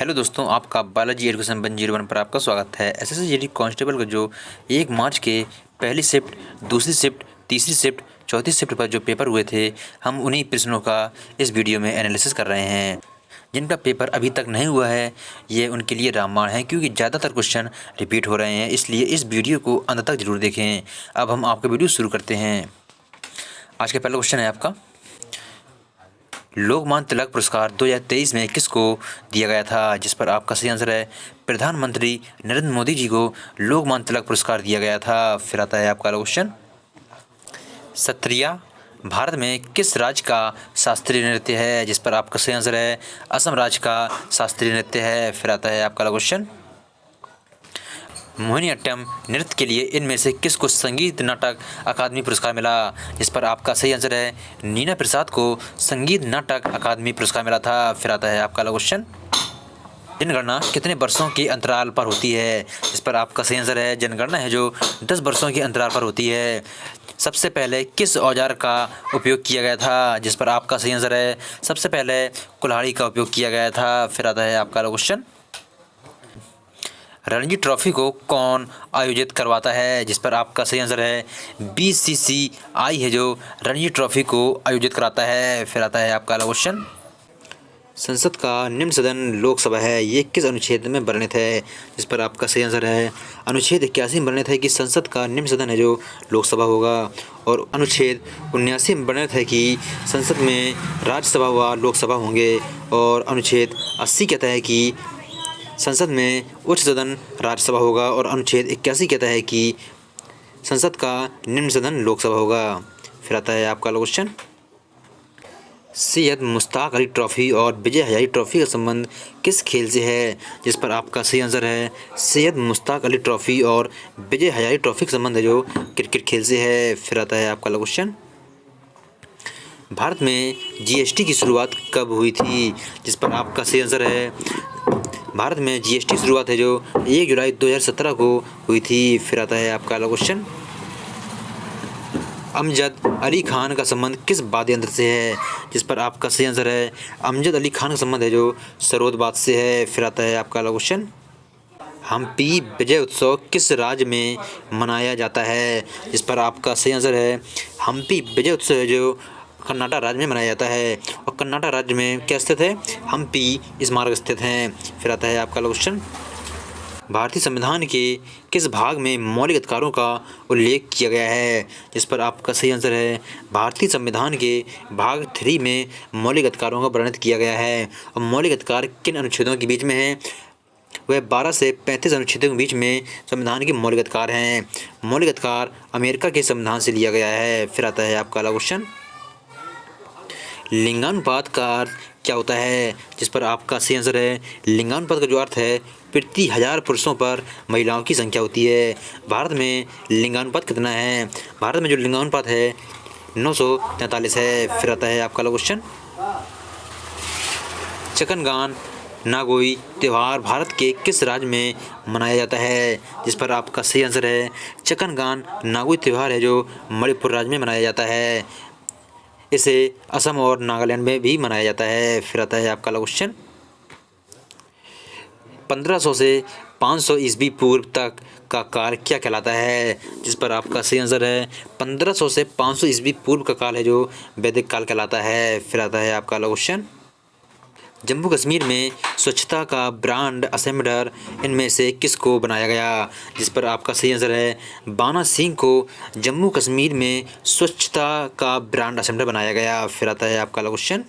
Hello दोस्तों, आपका Balaji education 101 पर आपका स्वागत है। एसएससी जीडी कांस्टेबल का जो 1 मार्च के पहली शिफ्ट, दूसरी शिफ्ट, तीसरी शिफ्ट, चौथी शिफ्ट पर जो पेपर हुए थे, हम उन्हीं प्रश्नों का इस वीडियो में एनालिसिस कर रहे हैं। जिनका पेपर अभी तक नहीं हुआ है, ये उनके लिए रामबाण है, क्योंकि ज़्यादातर क्वेश्चन रिपीट हो रहे हैं। इसलिए इस वीडियो को अंत तक जरूर देखें। अब हम आपका वीडियो शुरू करते हैं। आज का पहला क्वेश्चन है आपका, लोकमान्य तिलक पुरस्कार 2023 में किसको दिया गया था? जिस पर आपका सही आंसर है प्रधानमंत्री नरेंद्र मोदी जी को लोकमान्य तिलक पुरस्कार दिया गया था। फिर आता है आपका अगला क्वेश्चन, सत्रिया भारत में किस राज्य का शास्त्रीय नृत्य है? जिस पर आपका सही आंसर है असम राज्य का शास्त्रीय नृत्य है। फिर आता है आपका अगला क्वेश्चन, मोहिनीअट्टम नृत्य के लिए इनमें से किसको संगीत नाटक अकादमी पुरस्कार मिला? जिस पर आपका सही आंसर है नीना प्रसाद को संगीत नाटक अकादमी पुरस्कार मिला था। फिर आता है आपका अगला क्वेश्चन, जनगणना कितने वर्षों के अंतराल पर होती है? जिस पर आपका सही आंसर है जनगणना है जो 10 वर्षों के अंतराल पर होती है। सबसे पहले किस औजार का उपयोग किया गया था? जिस पर आपका सही आंसर है सबसे पहले कुल्हाड़ी का उपयोग किया गया था। फिर आता है आपका अगला क्वेश्चन, रणजी ट्रॉफी को कौन आयोजित करवाता है? जिस पर आपका सही आंसर है बीसीसीआई है जो रणजी ट्रॉफी को आयोजित कराता है। फिर आता है आपका अगला क्वेश्चन, संसद का निम्न सदन लोकसभा है, ये किस अनुच्छेद में वर्णित है? जिस पर आपका सही आंसर है अनुच्छेद 81 में वर्णित है कि संसद का निम्न सदन है जो लोकसभा होगा। और अनुच्छेद 79 में वर्णित है कि संसद में राज्यसभा व लोकसभा होंगे। और अनुच्छेद 80 कहता है कि संसद में उच्च सदन राज्यसभा होगा। और अनुच्छेद 81 कहता है कि संसद का निम्न सदन लोकसभा होगा। फिर आता है आपका क्वेश्चन, सैयद मुश्ताक अली ट्रॉफी और विजय हजारे ट्रॉफी का संबंध किस खेल से है? जिस पर आपका सही आंसर है सैयद मुश्ताक अली ट्रॉफी और विजय हजारे ट्रॉफी का संबंध है जो क्रिकेट खेल से है। फिर आता है आपका क्वेश्चन, भारत में जीएसटी की शुरुआत कब हुई थी? जिस पर आपका सही आंसर है भारत में जीएसटी की शुरुआत है जो 1 जुलाई 2017 को हुई थी। फिर आता है आपका अगला क्वेश्चन, अमजद अली खान का संबंध किस वाद्य यंत्र से है? जिस पर आपका सही आंसर है अमजद अली खान का संबंध है जो सरोद वाद्य से है। फिर आता है आपका अगला क्वेश्चन, हम्पी विजय उत्सव किस राज्य में मनाया जाता है? जिस पर आपका सही आंसर है हम्पी विजय उत्सव है जो कर्नाटक राज्य में मनाया जाता है। और कर्नाटक राज्य में क्या स्थित है? हम्पी स्मारक स्थित हैं। फिर आता है आपका क्वेश्चन, भारतीय संविधान के किस भाग में मौलिक अधिकारों का उल्लेख किया गया है? जिस पर आपका सही आंसर है भारतीय संविधान के भाग 3 में मौलिक अधिकारों का वर्णन किया गया है। और मौलिक अधिकार किन अनुच्छेदों के बीच में है? वह 12 से 35 अनुच्छेदों के बीच में संविधान के मौलिक अधिकार हैं। मौलिक अधिकार अमेरिका के संविधान से लिया गया है। फिर आता है आपका अगला क्वेश्चन, लिंगानुपात का अर्थ क्या होता है? जिस पर आपका सही आंसर है लिंगानुपात का जो अर्थ है प्रति 1000 पुरुषों पर महिलाओं की संख्या होती है। भारत में लिंगानुपात कितना है? भारत में जो लिंगानुपात है 943 है। फिर आता है आपका क्वेश्चन, चकनगान नागोई त्यौहार भारत के किस राज्य में मनाया जाता है? जिस पर आपका सही आंसर है चकनगान नागोई त्यौहार है जो मणिपुर राज्य में मनाया जाता है। इसे असम और नागालैंड में भी मनाया जाता है। फिर आता है आपका क्वेश्चन, 1500 से 500 ईस्वी पूर्व तक का काल क्या कहलाता है? जिस पर आपका सही आंसर है 1500 से 500 ईस्वी पूर्व का काल है जो वैदिक काल कहलाता है। फिर आता है आपका क्वेश्चन, जम्मू कश्मीर में स्वच्छता का ब्रांड एम्बेसडर इनमें से किसको बनाया गया? जिस पर आपका सही आंसर है बाना सिंह को जम्मू कश्मीर में स्वच्छता का ब्रांड एम्बेसडर बनाया गया। फिर आता है आपका क्वेश्चन,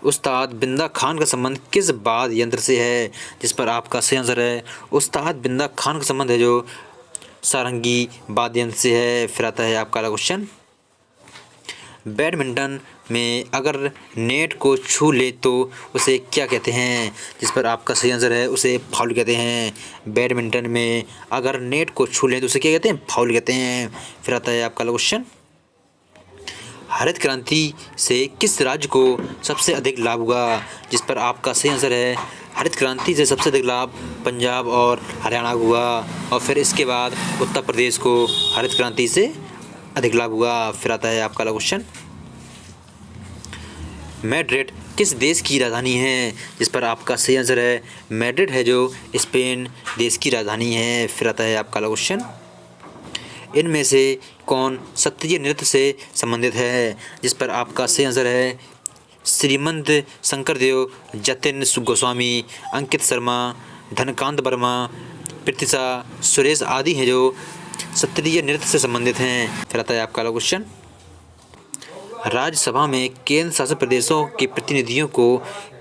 उस्ताद बिंदा खान का संबंध किस वाद्य यंत्र से है? जिस पर आपका सही आंसर है उस्ताद बिंदा खान का संबंध है जो सारंगी वाद्य यंत्र से है। फिर आता है आपका क्वेश्चन, बैडमिंटन में अगर नेट को छू ले तो उसे क्या कहते हैं? जिस पर आपका सही आंसर है उसे फाउल कहते हैं। बैडमिंटन में अगर नेट को छू ले तो उसे क्या कहते हैं? फाउल कहते हैं। फिर आता है आपका क्वेश्चन, हरित क्रांति से किस राज्य को सबसे अधिक लाभ हुआ? जिस पर आपका सही आंसर है हरित क्रांति से सबसे अधिक लाभ पंजाब और हरियाणा को हुआ। और फिर इसके बाद उत्तर प्रदेश को हरित क्रांति से अधिक लाभ हुआ। फिर आता है आपका क्वेश्चन, मैड्रिड किस देश की राजधानी है, जिस पर आपका सही आंसर है मैड्रिड है जो स्पेन देश की राजधानी है। फिर आता है आपका अगला क्वेश्चन, इनमें से कौन सत्रिय नृत्य से संबंधित है, जिस पर आपका सही आंसर है श्रीमंत शंकरदेव, जतिन गोस्वामी, अंकित शर्मा, धनकांत वर्मा, पृथ्वीशा, सुरेश आदि हैं जो सत्रिय नृत्य से संबंधित हैं। फिर आता है आपका अगला क्वेश्चन, राज्यसभा में केंद्र शासित प्रदेशों के प्रतिनिधियों को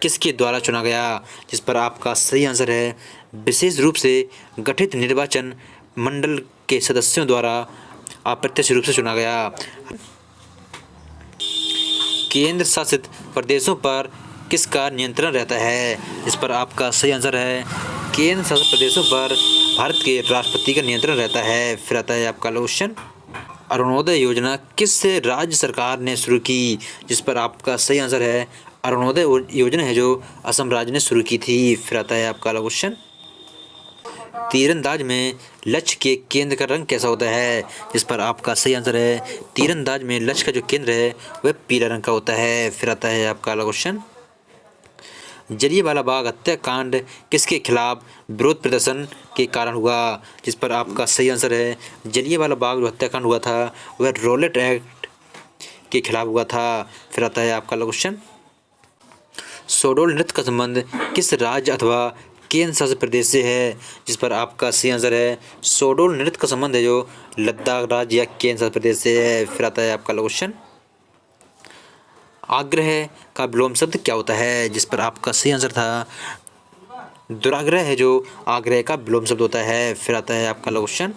किसके द्वारा चुना गया, जिस पर आपका सही आंसर है विशेष रूप से गठित निर्वाचन मंडल के सदस्यों द्वारा अप्रत्यक्ष रूप से चुना गया। केंद्र शासित प्रदेशों पर किसका नियंत्रण रहता है, जिस पर आपका सही आंसर है केंद्र शासित प्रदेशों पर भारत के राष्ट्रपति का नियंत्रण रहता है। फिर आता है आपका क्वेश्चन, अरुणोदय योजना किस राज्य सरकार ने शुरू की, जिस पर आपका सही आंसर है अरुणोदय योजना है जो असम राज्य ने शुरू की थी। फिर आता है आपका क्वेश्चन, तीरंदाज में लक्ष्य के केंद्र का रंग कैसा होता है, जिस पर आपका सही आंसर है तीरंदाज में लक्ष्य का जो केंद्र है वह पीला रंग का होता है। फिर आता है आपका अगला क्वेश्चन, जलियांवाला बाग हत्याकांड किसके खिलाफ विरोध प्रदर्शन के कारण हुआ, जिस पर आपका सही आंसर है जलियांवाला बाग जो हत्याकांड हुआ था वह रॉलेट एक्ट के खिलाफ हुआ था। फिर आता है आपका क्वेश्चन, सोडोल नृत्य का संबंध किस राज्य अथवा केंद्र शासित प्रदेश से है, जिस पर आपका सही आंसर है सोडोल नृत्य का संबंध है जो लद्दाख राज्य या केंद्र शासित प्रदेश से है। फिर आता है आपका क्वेश्चन, आग्रह का विलोम शब्द क्या होता है, जिस पर आपका सही आंसर था दुराग्रह है जो आग्रह का विलोम शब्द होता है। फिर आता है आपका क्वेश्चन,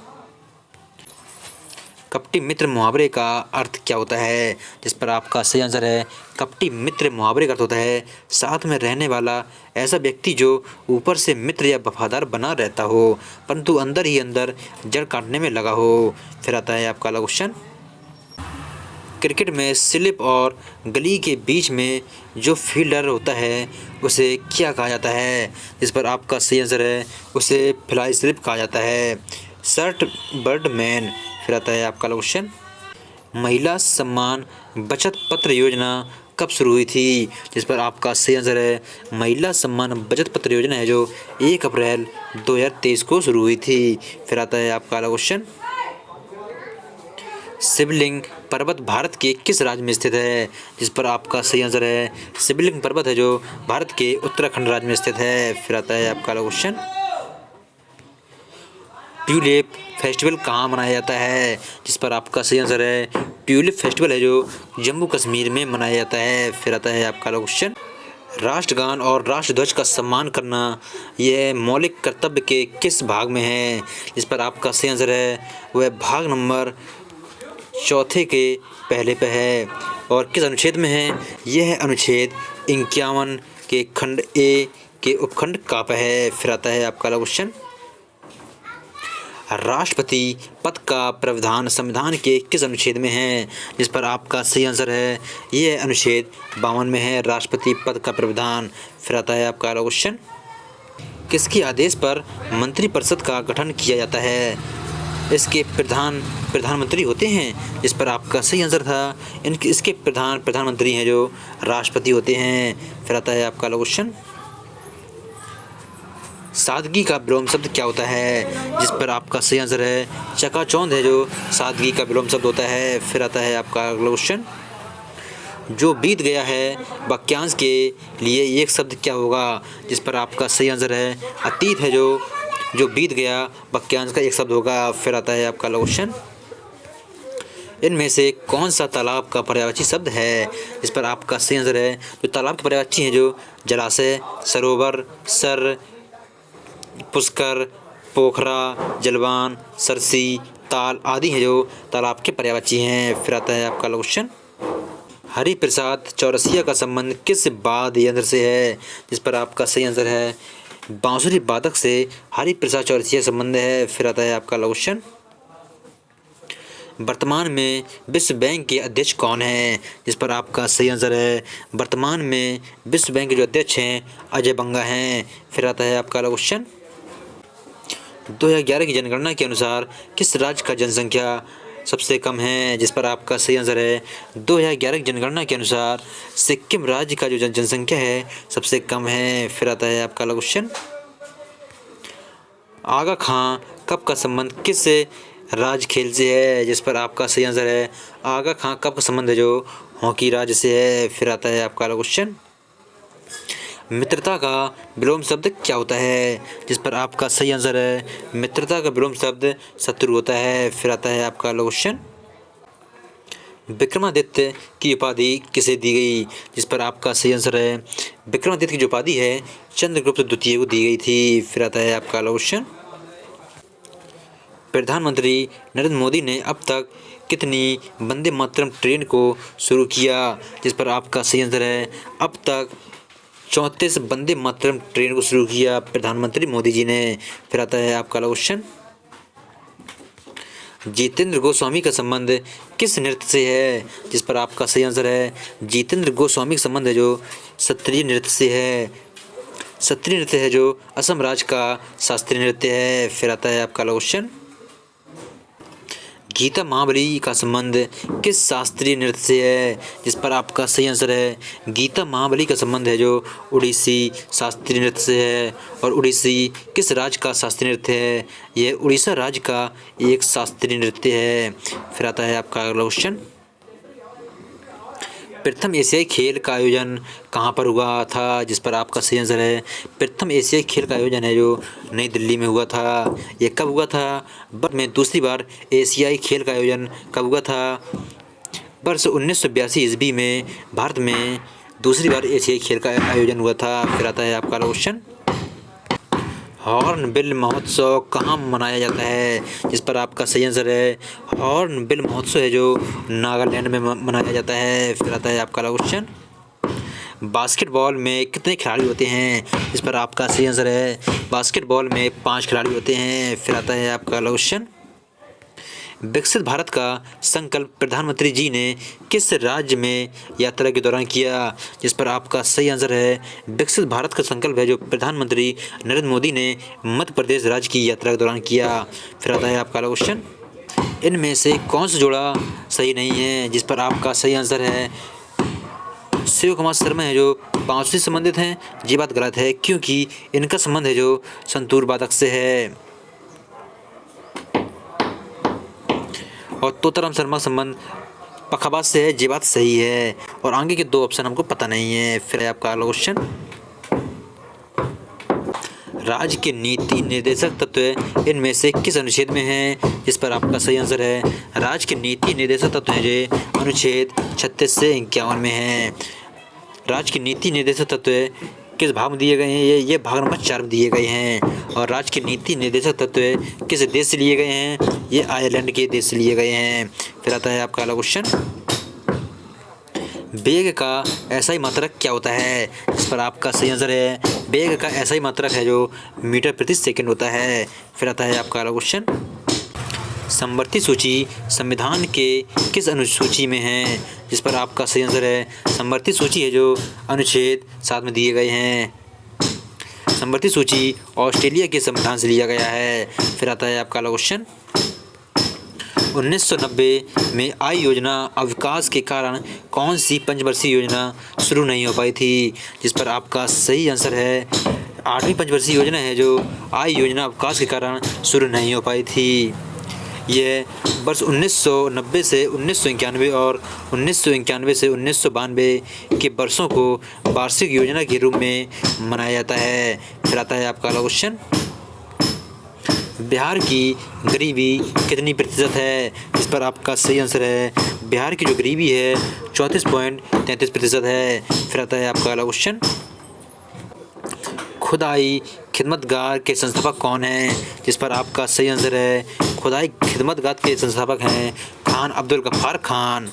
कपटी मित्र मुहावरे का अर्थ क्या होता है, जिस पर आपका सही आंसर है कपटी मित्र मुहावरे का अर्थ होता है साथ में रहने वाला ऐसा व्यक्ति जो ऊपर से मित्र या वफादार बना रहता हो परंतु अंदर ही अंदर जड़ काटने में लगा हो। फिर आता है आपका क्वेश्चन, क्रिकेट में स्लिप और गली के बीच में जो फील्डर होता है उसे क्या कहा जाता है, जिस पर आपका सही आंसर है उसे फ्लाई स्लिप कहा जाता है, शर्ट बर्ड मैन। फिर आता है आपका क्वेश्चन, महिला सम्मान बचत पत्र योजना कब शुरू हुई थी, जिस पर आपका सही आंसर है महिला सम्मान बचत पत्र योजना है जो 1 अप्रैल 2023 को शुरू हुई थी। फिर आता है आपका क्वेश्चन, शिवलिंग पर्वत भारत के किस राज्य में स्थित है, जिस पर आपका सही आंसर है शिवलिंग पर्वत है जो भारत के उत्तराखंड राज्य में स्थित है। फिर आता है आपका क्वेश्चन, ट्यूलिप फेस्टिवल कहाँ मनाया जाता है, जिस पर आपका सही आंसर है ट्यूलिप फेस्टिवल है जो जम्मू कश्मीर में मनाया जाता है। फिर आता है आपका क्वेश्चन, राष्ट्रगान और राष्ट्रध्वज का सम्मान करना यह मौलिक कर्तव्य के किस भाग में है, जिस पर आपका सही आंसर है वह भाग नंबर 4 के पहले पे है और किस अनुच्छेद में है, यह अनुच्छेद 51 के खंड ए के उपखंड का पे है। फिर आता है आपका क्वेश्चन, राष्ट्रपति पद का प्रावधान संविधान के किस अनुच्छेद में है, जिस पर आपका सही आंसर है यह अनुच्छेद 52 में है राष्ट्रपति पद का प्रावधान। फिर आता है आपका क्वेश्चन, किसके आदेश पर मंत्रिपरिषद का गठन किया जाता है, इसके प्रधानमंत्री होते हैं, जिस पर आपका सही आंसर था इसके प्रधानमंत्री हैं जो राष्ट्रपति होते हैं। फिर आता है आपका क्वेश्चन, सादगी का विलोम शब्द क्या होता है, जिस पर आपका सही आंसर है चकाचौंध है जो सादगी का विलोम शब्द होता है। फिर आता है आपका क्वेश्चन, जो बीत गया है वाक्यांश के लिए एक शब्द क्या होगा, जिस पर आपका सही आंसर है अतीत है जो बीत गया वाक्यांश का एक शब्द होगा। फिर आता है आपका क्वेश्चन, इनमें से कौन सा तालाब का पर्यायवाची शब्द है, जिस पर आपका सही आंसर है जो तालाब के पर्यायवाची हैं जो जलाशय, सरोवर, सर, पुष्कर, पोखरा, जलवान, सरसी, ताल आदि हैं जो तालाब के पर्यायवाची हैं। फिर आता है आपका क्वेश्चन, हरिप्रसाद चौरसिया का संबंध किस वाद्य यंत्र से है, जिस पर आपका सही आंसर है बांसुरी वादक से हरिप्रसाद चौरसिया संबंध है। फिर आता है आपका क्वेश्चन, वर्तमान में विश्व बैंक के अध्यक्ष कौन हैं, जिस पर आपका सही आंसर है वर्तमान में विश्व बैंक के जो अध्यक्ष हैं अजय बंगा हैं। फिर आता है आपका क्वेश्चन, 2011 की जनगणना के अनुसार किस राज्य का जनसंख्या सबसे कम है, जिस पर आपका सही आंसर है 2011 की जनगणना के अनुसार सिक्किम राज्य का जो जनसंख्या है सबसे कम है। फिर आता है आपका अगला क्वेश्चन, आगा खां कप का संबंध किस राज्य खेल से है, जिस पर आपका सही आंसर है आगा खां कप का संबंध है जो हॉकी राज्य से है। फिर आता है आपका अगला क्वेश्चन, मित्रता का विलोम शब्द क्या होता है, जिस पर आपका सही आंसर है मित्रता का विलोम शब्द शत्रु होता है। फिर आता है आपका अगला क्वेश्चन, विक्रमादित्य की उपाधि किसे दी गई, जिस पर आपका सही आंसर है विक्रमादित्य की जो उपाधि है चंद्रगुप्त द्वितीय को दी गई थी। फिर आता है आपका अगला क्वेश्चन, प्रधानमंत्री नरेंद्र मोदी ने अब तक कितनी वंदे मातरम ट्रेन को शुरू किया, जिस पर आपका सही आंसर है अब तक 34 वंदे मातरम ट्रेन को शुरू किया प्रधानमंत्री मोदी जी ने। फिर आता है आपका अगला क्वेश्चन, जितेंद्र गोस्वामी का संबंध किस नृत्य से है, जिस पर आपका सही आंसर है जितेंद्र गोस्वामी का संबंध है जो सत्रिय नृत्य से है। सत्रिय नृत्य है जो असम राज्य का शास्त्रीय नृत्य है। फिर आता है आपका अगला क्वेश्चन, गीता महाबली का संबंध किस शास्त्रीय नृत्य से है, जिस पर आपका सही आंसर है गीता महाबली का संबंध है जो उड़ीसी शास्त्रीय नृत्य से है। और उड़ीसी किस राज्य का शास्त्रीय नृत्य है, यह उड़ीसा राज्य का एक शास्त्रीय नृत्य है। फिर आता है आपका अगला क्वेश्चन, प्रथम एशियाई खेल का आयोजन कहाँ पर हुआ था, जिस पर आपका सही आंसर है प्रथम एशियाई खेल का आयोजन है जो नई दिल्ली में हुआ था। ये कब हुआ था, वर्ष में दूसरी बार एशियाई खेल का आयोजन कब हुआ था, वर्ष 1982 ईस्वी में भारत में दूसरी बार एशियाई खेल का आयोजन हुआ था। फिर आता है आपका क्वेश्चन, हॉर्नबिल महोत्सव कहाँ मनाया जाता है, जिस पर आपका सही आंसर है हॉर्नबिल महोत्सव है जो नागालैंड में मनाया जाता है। फिर आता है आपका क्वेश्चन, बास्केटबॉल में कितने खिलाड़ी होते हैं, जिस पर आपका सही आंसर है बास्केटबॉल में 5 खिलाड़ी होते हैं। फिर आता है आपका क्वेश्चन, विकसित भारत का संकल्प प्रधानमंत्री जी ने किस राज्य में यात्रा के दौरान किया, जिस पर आपका सही आंसर है विकसित भारत का संकल्प है जो प्रधानमंत्री नरेंद्र मोदी ने मध्य प्रदेश राज्य की यात्रा के दौरान किया। फिर आता है आपका क्वेश्चन, इनमें से कौन सा जोड़ा सही नहीं है, जिस पर आपका सही आंसर है शिव कुमार शर्मा है जो बांसुरी से संबंधित हैं। ये बात गलत है क्योंकि इनका संबंध है जो संतूर वादक से है। और तोताराम शर्मा का संबंध पखाबाज से है। ये बात सही है और आगे के 2 ऑप्शन हमको पता नहीं है। फिर आपका अगला क्वेश्चन, राज्य के नीति निर्देशक तत्व इनमें से किस अनुच्छेद में है, जिस पर आपका सही आंसर है राज्य के नीति निर्देशक तत्व है जो अनुच्छेद 36 से 51 में है। राज्य के नीति निर्देशक तत्व किस भाग में दिए गए हैं, ये भाग नंबर 4 में दिए गए हैं। और राज्य के नीति निर्देशक तत्व किस देश से लिए गए हैं, ये आयरलैंड के देश से लिए गए हैं। फिर आता है आपका अगला क्वेश्चन, वेग का ऐसा ही मात्रक क्या होता है, इस पर आपका सही आंसर है वेग का ऐसा ही मात्रक है जो मीटर प्रति सेकंड होता है। फिर आता है आपका अगला क्वेश्चन, समवर्ती सूची संविधान के किस अनुसूची में है, जिस पर आपका सही आंसर है समवर्ती सूची है जो अनुच्छेद 7 में दिए गए हैं। समवर्ती सूची ऑस्ट्रेलिया के संविधान से लिया गया है। फिर आता है आपका अगला क्वेश्चन, 1990 में आई योजना अवकाश के कारण कौन सी पंचवर्षीय योजना शुरू नहीं हो पाई थी, जिस पर आपका सही आंसर है 8वीं पंचवर्षीय योजना है जो आई योजना अवकाश के कारण शुरू नहीं हो पाई थी। यह वर्ष 1990 से 1991 और 1991 से 1992 के वर्षों को वार्षिक योजना के रूप में मनाया जाता है। फिर आता है आपका अगला क्वेश्चन, बिहार की गरीबी कितनी प्रतिशत है, इस पर आपका सही आंसर है बिहार की जो गरीबी है 34.33% है। फिर आता है आपका अगला क्वेश्चन, खुदाई खिदमतगार के संस्थापक कौन हैं, जिस पर आपका सही आंसर है खुदाई खिदमतगार के संस्थापक हैं खान अब्दुल गफ्फार खान।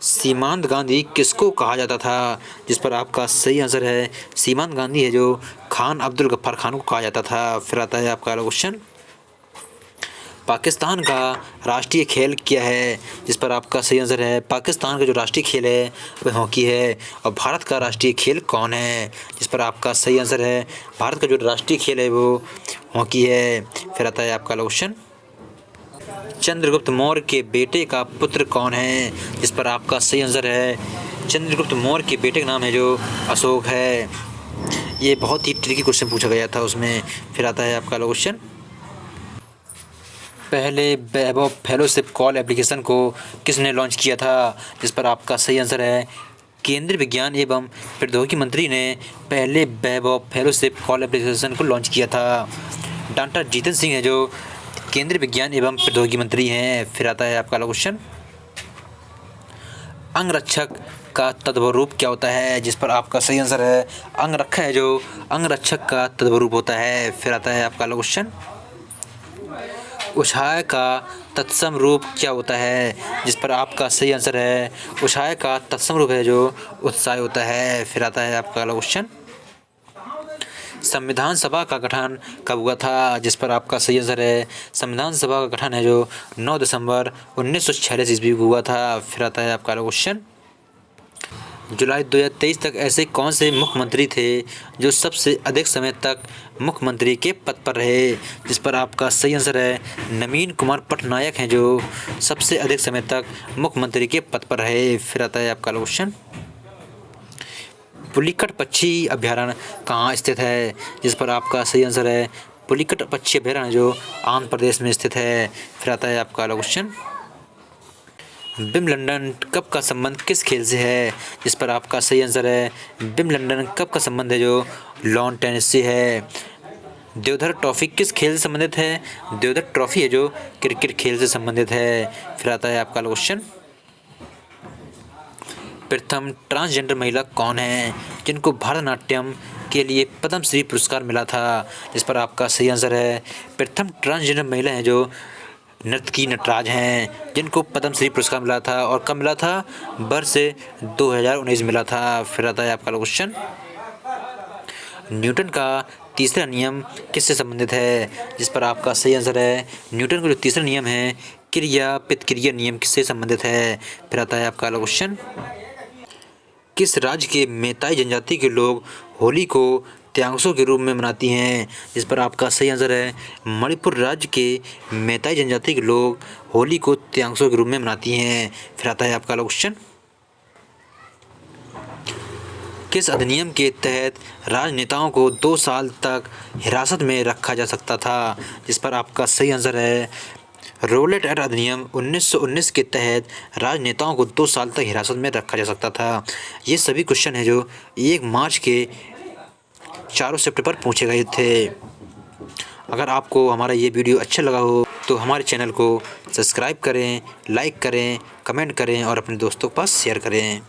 सीमांत गांधी किसको कहा जाता था, जिस पर आपका सही आंसर है सीमांत गांधी है जो खान अब्दुल गफ्फार खान को कहा जाता था। फिर आता है आपका अगला क्वेश्चन, पाकिस्तान का राष्ट्रीय खेल क्या है, जिस पर आपका सही आंसर है पाकिस्तान का जो राष्ट्रीय खेल है वह हॉकी है। और भारत का राष्ट्रीय खेल कौन है, जिस पर आपका सही आंसर है भारत का जो राष्ट्रीय खेल है वो हॉकी है। फिर आता है आपका क्वेश्चन, चंद्रगुप्त मौर्य के बेटे का पुत्र कौन है, जिस पर आपका सही आंसर है चंद्रगुप्त मौर्य के बेटे का नाम है जो अशोक है। ये बहुत ही ट्रिकी क्वेश्चन पूछा गया था उसमें। फिर आता है आपका क्वेश्चन, पहले वैभव फेलोशिप कॉल एप्लीकेशन को किसने लॉन्च किया था, जिस पर आपका सही आंसर है केंद्रीय विज्ञान एवं प्रौद्योगिकी मंत्री ने पहले वैभव फेलोशिप कॉल एप्लीकेशन को लॉन्च किया था। डॉक्टर जितेंद्र सिंह है जो केंद्रीय विज्ञान एवं प्रौद्योगिकी मंत्री हैं। फिर आता है आपका क्वेश्चन, अंगरक्षक का तद्भव रूप क्या होता है, जिस पर आपका सही आंसर है अंगरक्षक है जो अंगरक्षक का तद्भव रूप होता है। फिर आता है आपका क्वेश्चन, उत्साह का तत्सम रूप क्या होता है, जिस पर आपका सही आंसर है उत्साह का तत्सम रूप है जो उत्साह होता है। फिर आता है आपका क्वेश्चन, संविधान सभा का गठन कब हुआ था, जिस पर आपका सही आंसर है संविधान सभा का गठन है जो 9 दिसंबर 1946 ईस्वी को हुआ था। फिर आता है आपका क्वेश्चन, जुलाई 2023 तक ऐसे कौन से मुख्यमंत्री थे जो सबसे अधिक समय तक मुख्यमंत्री के पद पर रहे, जिस पर आपका सही आंसर है नवीन कुमार पटनायक हैं जो सबसे अधिक समय तक मुख्यमंत्री के पद पर रहे। फिर आता है आपका क्वेश्चन, पुलिकट पक्षी अभ्यारण्य कहाँ स्थित है, जिस पर आपका सही आंसर है पुलिकट पक्षी अभ्यारण्य जो आंध्र प्रदेश में स्थित है। फिर आता है आपका क्वेश्चन, विंबलडन कप का संबंध किस खेल से है, जिस पर आपका सही आंसर है विंबलडन कप का संबंध है जो लॉन टेनिस से है। देवधर ट्रॉफी किस खेल से संबंधित है, देवधर ट्रॉफी है जो क्रिकेट खेल से संबंधित है। फिर आता है आपका क्वेश्चन, प्रथम ट्रांसजेंडर महिला कौन है जिनको भरतनाट्यम के लिए पद्मश्री पुरस्कार मिला था, जिस पर आपका सही आंसर है प्रथम ट्रांसजेंडर महिला है जो नर्तकी नटराज हैं जिनको पद्मश्री पुरस्कार मिला था। और कब मिला था, वर्ष 2019 मिला था। फिर आता है आपका क्वेश्चन, न्यूटन का तीसरा नियम किससे संबंधित है, जिस पर आपका सही आंसर है न्यूटन का जो तीसरा नियम है क्रिया प्रतिक्रिया नियम किससे संबंधित है। फिर आता है आपका क्वेश्चन, किस राज्य के मेताई जनजाति के लोग होली को त्यांगसो के रूप में मनाती हैं, जिस पर आपका सही आंसर है मणिपुर राज्य के मेताई जनजाति के लोग होली को त्यांगसो के रूप में मनाती हैं। फिर आता है आपका क्वेश्चन, किस अधिनियम के तहत राजनेताओं को 2 साल तक हिरासत में रखा जा सकता था, जिस पर आपका सही आंसर है रोलेट एक्ट अधिनियम 1919 के तहत राजनेताओं को 2 साल तक हिरासत में रखा जा सकता था। ये सभी क्वेश्चन हैं जो 1 मार्च के चारों शिफ्ट पर पूछे गए थे। अगर आपको हमारा ये वीडियो अच्छा लगा हो तो हमारे चैनल को सब्सक्राइब करें, लाइक करें, कमेंट करें और अपने दोस्तों के पास शेयर करें।